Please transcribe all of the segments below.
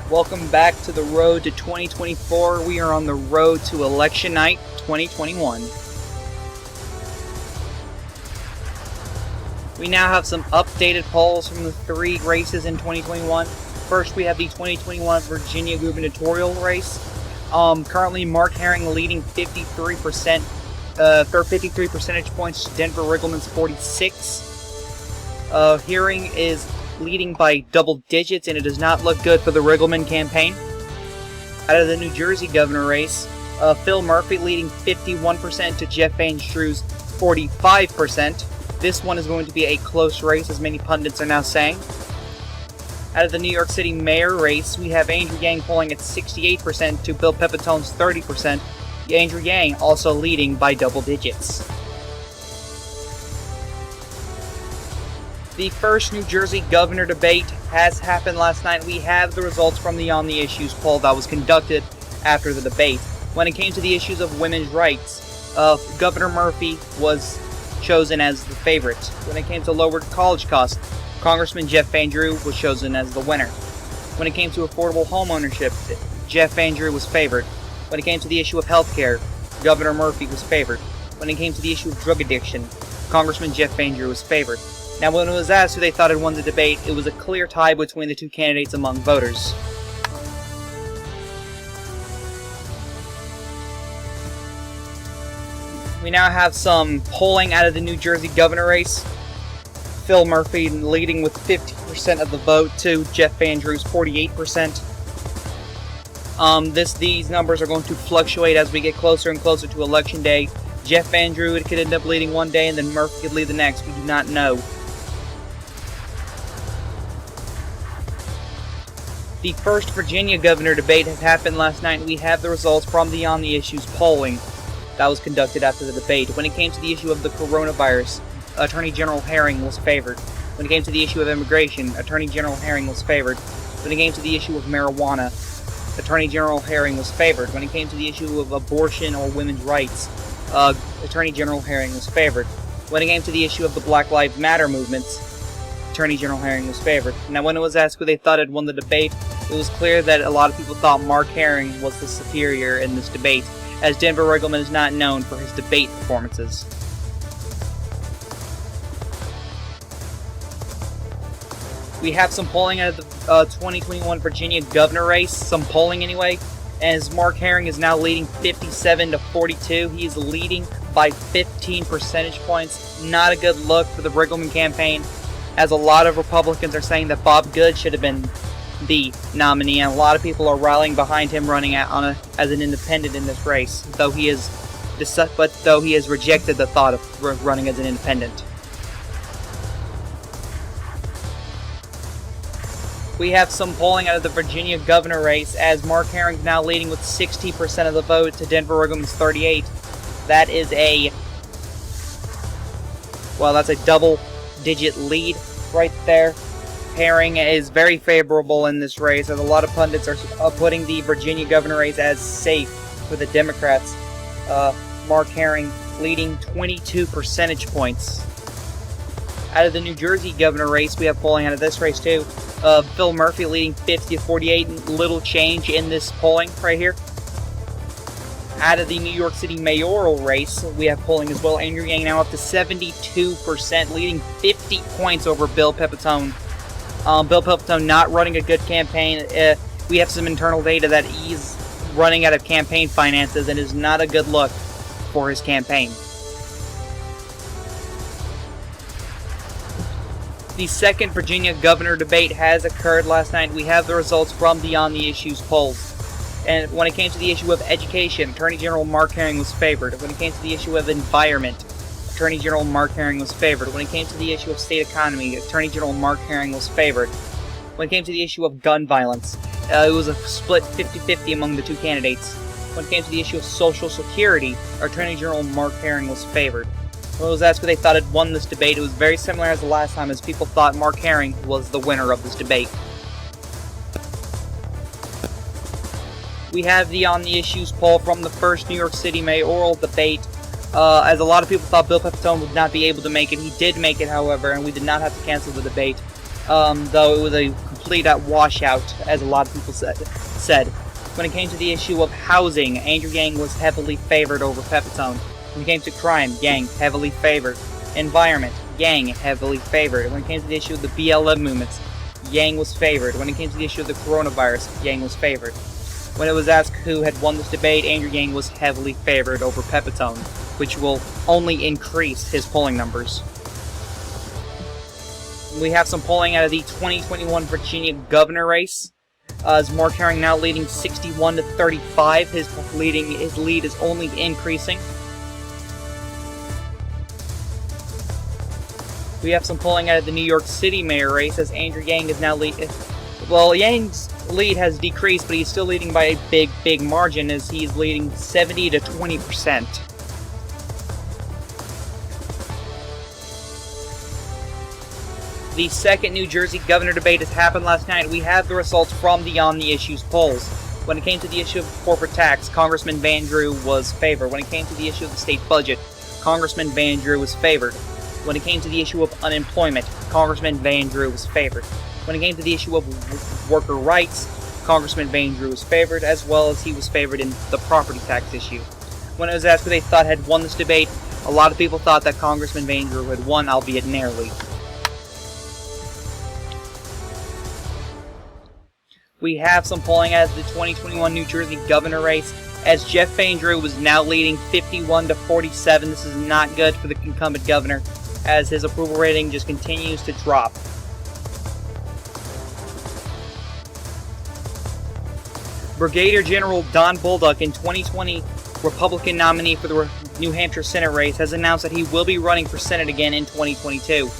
Welcome back to the road to 2024. We are on the road to election night 2021. We now have some updated polls from the three races in 2021. First, we have the 2021 Virginia Gubernatorial race. Currently, Mark Herring leading 53 percentage points to Denver Riggleman's 46. Herring is leading by double digits, and it does not look good for the Riggleman campaign. Out of the New Jersey governor race, Phil Murphy leading 51% to Jeff Van Drew's 45%. This one is going to be a close race, as many pundits are now saying. Out of the New York City mayor race, we have Andrew Yang polling at 68% to Bill Pepitone's 30%. Andrew Yang also leading by double digits. The first New Jersey governor debate has happened last night. We have the results from the On the Issues poll that was conducted after the debate. When it came to the issues of women's rights, Governor Murphy was chosen as the favorite. When it came to lowered college costs, Congressman Jeff Van Drew was chosen as the winner. When it came to affordable home ownership, Jeff Van Drew was favored. When it came to the issue of health care, Governor Murphy was favored. When it came to the issue of drug addiction, Congressman Jeff Van Drew was favored. Now, when it was asked who they thought had won the debate, it was a clear tie between the two candidates among voters. We now have some polling out of the New Jersey governor race. Phil Murphy leading with 50% of the vote to Jeff Van Drew's 48%. These numbers are going to fluctuate as we get closer and closer to election day. Jeff Van Drew could end up leading one day, and then Murphy could lead the next. We do not know. The first Virginia governor debate has happened last night, and we have the results from the On the Issues polling that was conducted after the debate. When it came to the issue of the coronavirus, Attorney General Herring was favored. When it came to the issue of immigration, Attorney General Herring was favored. When it came to the issue of marijuana, Attorney General Herring was favored. When it came to the issue of abortion or women's rights, Attorney General Herring was favored. When it came to the issue of the Black Lives Matter movements, Attorney General Herring was favored. Now, when it was asked who they thought had won the debate, it was clear that a lot of people thought Mark Herring was the superior in this debate, as Denver Riggleman is not known for his debate performances. We have some polling out of the 2021 Virginia governor race, some polling anyway, as Mark Herring is now leading 57 to 42. He is leading by 15 percentage points. Not a good look for the Riggleman campaign, as a lot of Republicans are saying that Bob Good should have been the nominee, and a lot of people are rallying behind him running as an independent in this race, though he has rejected the thought of running as an independent. We have some polling out of the Virginia governor race, as Mark Herring is now leading with 60% of the vote to Denver Riggleman's 38. That is that's a double-digit lead right there. Herring is very favorable in this race, as a lot of pundits are putting the Virginia governor race as safe for the Democrats. Mark Herring leading 22 percentage points. Out of the New Jersey governor race, we have polling out of this race too. Phil Murphy leading 50 to 48, little change in this polling right here. Out of the New York City mayoral race, we have polling as well. Andrew Yang now up to 72%, leading 50 points over Bill Pepitone. Bill Pepitone not running a good campaign. We have some internal data that he's running out of campaign finances, and is not a good look for his campaign. The second Virginia governor debate has occurred last night. We have the results from the On the Issues polls. And when it came to the issue of education, Attorney General Mark Herring was favored. When it came to the issue of environment, Attorney General Mark Herring was favored. When it came to the issue of state economy, Attorney General Mark Herring was favored. When it came to the issue of gun violence, it was a split 50-50 among the two candidates. When it came to the issue of Social Security, Attorney General Mark Herring was favored. When it was asked who they thought had won this debate, it was very similar as the last time, as people thought Mark Herring was the winner of this debate. We have the On the Issues poll from the first New York City mayoral debate. As a lot of people thought Bill Pepitone would not be able to make it. He did make it, however, and we did not have to cancel the debate. though it was a complete washout, as a lot of people said. When it came to the issue of housing, Andrew Yang was heavily favored over Pepitone. When it came to crime, Yang heavily favored. Environment, Yang heavily favored. When it came to the issue of the BLM movements, Yang was favored. When it came to the issue of the coronavirus, Yang was favored. When it was asked who had won this debate, Andrew Yang was heavily favored over Pepitone, which will only increase his polling numbers. We have some polling out of the 2021 Virginia governor race. As Mark Herring now leading 61 to 35. His lead is only increasing. We have some polling out of the New York City mayor race as Andrew Yang is now leading. Well, Yang's lead has decreased, but he's still leading by a big margin as he's leading 70 to 20%. The second New Jersey governor debate has happened last night. We have the results from the On the Issues polls. When it came to the issue of corporate tax, Congressman Van Drew was favored. When it came to the issue of the state budget, Congressman Van Drew was favored. When it came to the issue of unemployment, Congressman Van Drew was favored. When it came to the issue of worker rights, Congressman Van Drew was favored, as well as he was favored in the property tax issue. When it was asked who they thought had won this debate, a lot of people thought that Congressman Van Drew had won, albeit narrowly. We have some polling out of the 2021 New Jersey governor race, as Jeff Van Drew was now leading 51 to 47. This is not good for the incumbent governor, as his approval rating just continues to drop. Brigadier General Don Bolduc, in 2020 Republican nominee for the New Hampshire Senate race, has announced that he will be running for Senate again in 2022.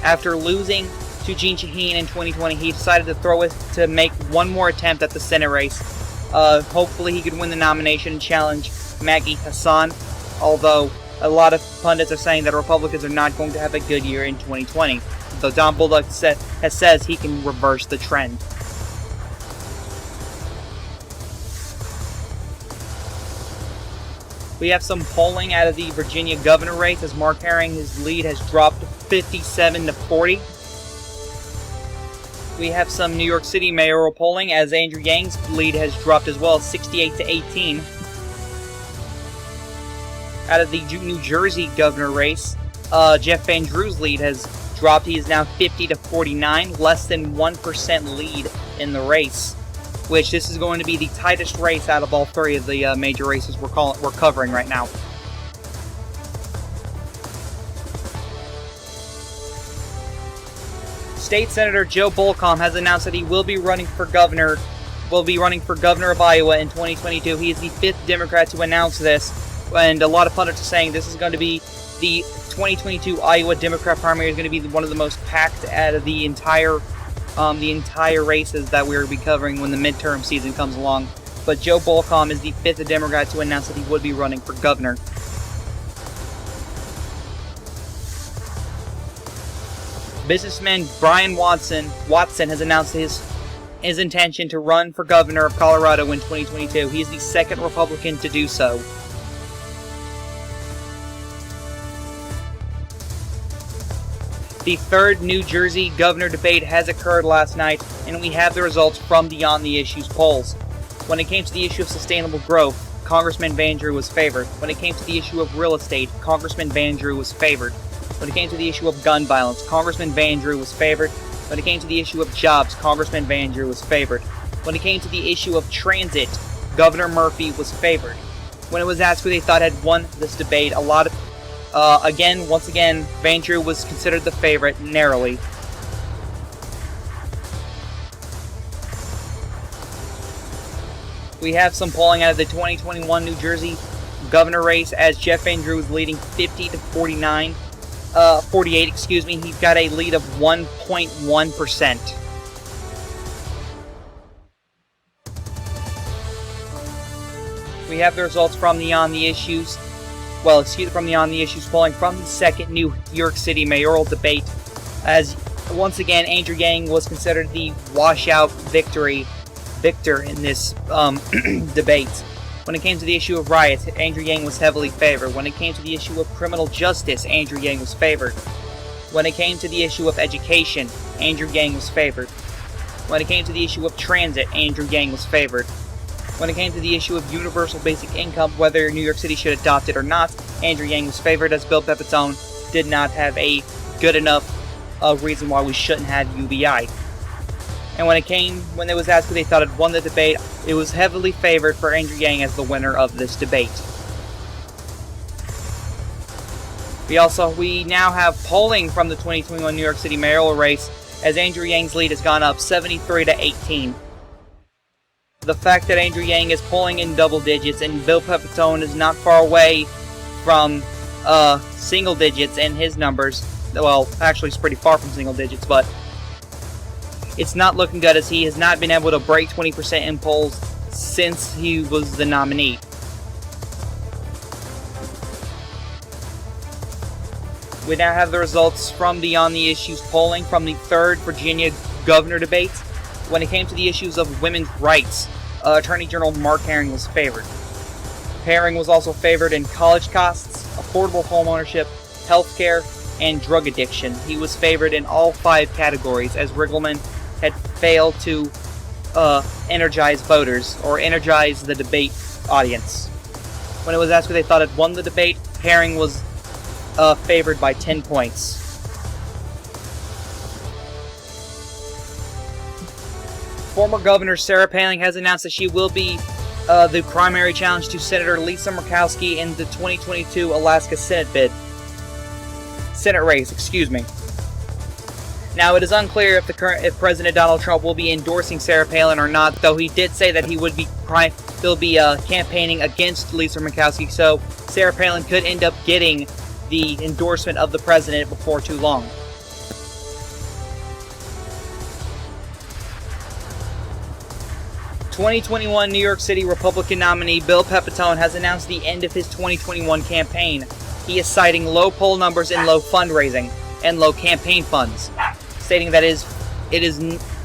After losing to Jeanne Shaheen in 2020, he decided to make one more attempt at the Senate race. Hopefully he could win the nomination and challenge Maggie Hassan, although a lot of pundits are saying that Republicans are not going to have a good year in 2020, though Don Bolduc says he can reverse the trend. We have some polling out of the Virginia governor race as Mark Herring, his lead has dropped 57 to 40. We have some New York City mayoral polling as Andrew Yang's lead has dropped as well, 68 to 18. Out of the New Jersey governor race, Jeff Van Drew's lead has dropped. He is now 50 to 49, less than 1% lead in the race, which this is going to be the tightest race out of all three of the major races we're covering right now. State Senator Joe Bolcom has announced that he will be running for governor of Iowa in 2022. He is the fifth Democrat to announce this, and a lot of pundits are saying this is going to be the 2022 Iowa Democrat primary is going to be one of the most packed out of the entire races that we'll be covering when the midterm season comes along. But Joe Bolcom is the fifth Democrat to announce that he would be running for governor. Businessman Brian Watson has announced his intention to run for governor of Colorado in 2022. He is the second Republican to do so. The third New Jersey governor debate has occurred last night, and we have the results from the On the Issues polls. When it came to the issue of sustainable growth, Congressman Van Drew was favored. When it came to the issue of real estate, Congressman Van Drew was favored. When it came to the issue of gun violence, Congressman Van Drew was favored. When it came to the issue of jobs, Congressman Van Drew was favored. When it came to the issue of transit, Governor Murphy was favored. When it was asked who they thought had won this debate, once again, Van Drew was considered the favorite narrowly. We have some polling out of the 2021 New Jersey governor race as Jeff Van Drew is leading 50 to 48, He's got a lead of 1.1%. We have the results from the On the Issues polling from the second New York City mayoral debate, as once again Andrew Yang was considered the washout victor in this debate. When it came to the issue of riots, Andrew Yang was heavily favored. When it came to the issue of criminal justice, Andrew Yang was favored. When it came to the issue of education, Andrew Yang was favored. When it came to the issue of transit, Andrew Yang was favored. When it came to the issue of universal basic income, whether New York City should adopt it or not, Andrew Yang was favored, as Bill Pepitone did not have a good enough reason why we shouldn't have UBI. And when it was asked who they thought had won the debate, it was heavily favored for Andrew Yang as the winner of this debate. We now have polling from the 2021 New York City mayoral race, as Andrew Yang's lead has gone up 73 to 18. The fact that Andrew Yang is polling in double digits and Bill Pepitone is not far away from single digits in his numbers, well, actually it's pretty far from single digits, but it's not looking good, as he has not been able to break 20% in polls since he was the nominee. We now have the results from the On the Issues polling from the 3rd Virginia governor debate. When it came to the issues of women's rights, Attorney General Mark Herring was favored. Herring was also favored in college costs, affordable homeownership, healthcare, and drug addiction. He was favored in all 5 categories, as Riggleman had failed to energize voters or energize the debate audience. When it was asked who they thought had won the debate, Herring was favored by 10 points. Former Governor Sarah Palin has announced that she will be the primary challenge to Senator Lisa Murkowski in the 2022 Alaska Senate race. Now, it is unclear if President Donald Trump will be endorsing Sarah Palin or not, though he did say that he'll be campaigning against Lisa Murkowski, so Sarah Palin could end up getting the endorsement of the president before too long. '21 New York City Republican nominee Bill Pepitone has announced the end of his 2021 campaign. He is citing low poll numbers and low fundraising and low campaign funds, stating that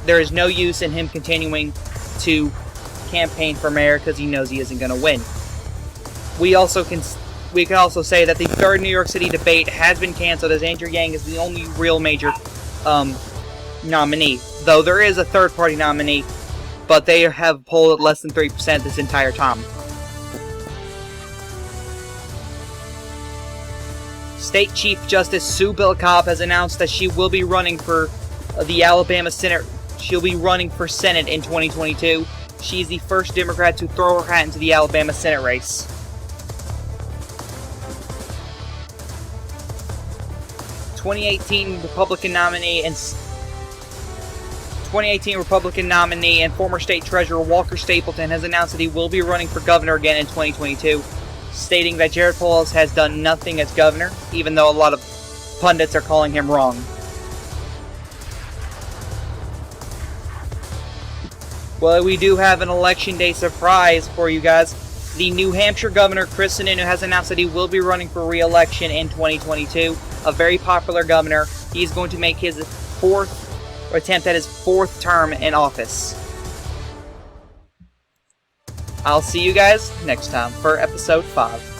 there is no use in him continuing to campaign for mayor because he knows he isn't going to win. We can also say that the 3rd New York City debate has been canceled, as Andrew Yang is the only real major nominee, though there is a third-party nominee, but they have polled at less than 3% this entire time. State Chief Justice Sue Bilcobb has announced that she will be running for the Alabama Senate. She'll be running for Senate in 2022. She's the first Democrat to throw her hat into the Alabama Senate race. 2018 Republican nominee and former state treasurer Walker Stapleton has announced that he will be running for governor again in 2022, stating that Jared Polis has done nothing as governor, even though a lot of pundits are calling him wrong. Well, we do have an election day surprise for you guys. The New Hampshire governor, Chris Sununu, has announced that he will be running for re-election in 2022. A very popular governor. He's going to make his attempt at his 4th term in office. I'll see you guys next time for episode 5.